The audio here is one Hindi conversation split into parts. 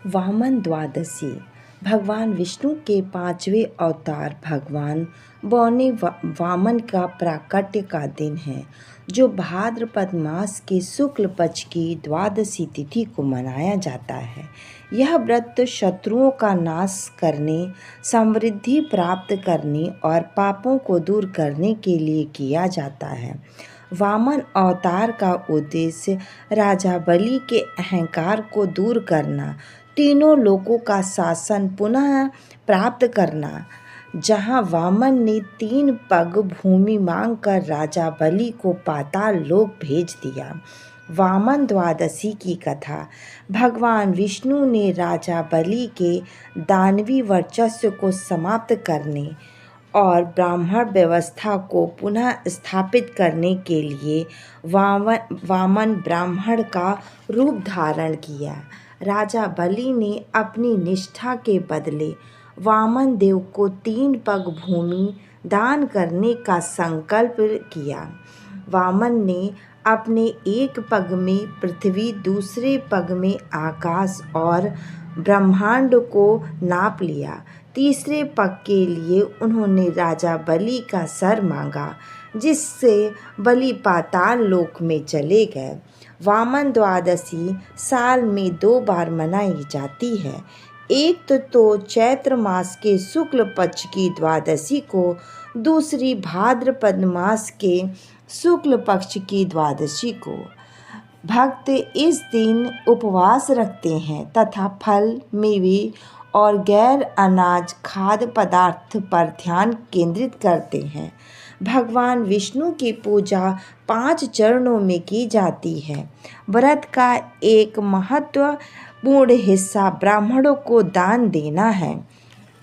वामन द्वादशी भगवान विष्णु के 5वें अवतार भगवान बौने वामन का प्राकट्य का दिन है, जो भाद्रपद मास के शुक्ल पक्ष की द्वादशी तिथि को मनाया जाता है। यह व्रत शत्रुओं का नाश करने, समृद्धि प्राप्त करने और पापों को दूर करने के लिए किया जाता है। वामन अवतार का उद्देश्य राजा बलि के अहंकार को दूर करना, तीनों लोकों का शासन पुनः प्राप्त करना। जहां वामन ने 3 पग भूमि मांगकर राजा बलि को पाताल लोक भेज दिया। वामन द्वादशी की कथा। भगवान विष्णु ने राजा बलि के दानवी वर्चस्व को समाप्त करने और ब्राह्मण व्यवस्था को पुनः स्थापित करने के लिए वामन ब्राह्मण का रूप धारण किया। राजा बलि ने अपनी निष्ठा के बदले वामन देव को 3 पग भूमि दान करने का संकल्प किया। वामन ने अपने एक पग में पृथ्वी, दूसरे पग में आकाश और ब्रह्मांड को नाप लिया। तीसरे पग के लिए उन्होंने राजा बलि का सर मांगा, जिससे बलि पाताल लोक में चले गए। वामन द्वादशी साल में 2 बार मनाई जाती है। एक तो चैत्र मास के शुक्ल पक्ष की द्वादशी को, दूसरी भाद्रपद मास के शुक्ल पक्ष की द्वादशी को। भक्त इस दिन उपवास रखते हैं तथा फल, मेवे और गैर अनाज खाद्य पदार्थ पर ध्यान केंद्रित करते हैं। भगवान विष्णु की पूजा 5 चरणों में की जाती है। व्रत का एक महत्वपूर्ण हिस्सा ब्राह्मणों को दान देना है।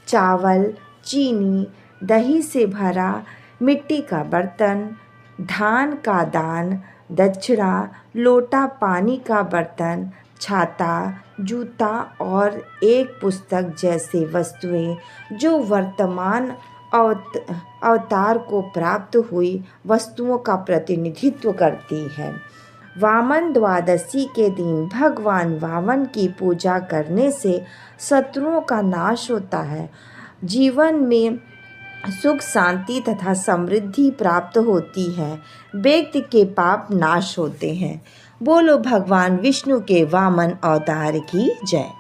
चावल, चीनी, दही से भरा मिट्टी का बर्तन, धान का दान, दक्षिणा, लोटा पानी का बर्तन, छाता, जूता और एक पुस्तक जैसे वस्तुएं जो वर्तमान अवतार को प्राप्त हुई वस्तुओं का प्रतिनिधित्व करती है। वामन द्वादशी के दिन भगवान वामन की पूजा करने से शत्रुओं का नाश होता है, जीवन में सुख, शांति तथा समृद्धि प्राप्त होती है, व्यक्ति के पाप नाश होते हैं। बोलो भगवान विष्णु के वामन अवतार की जय।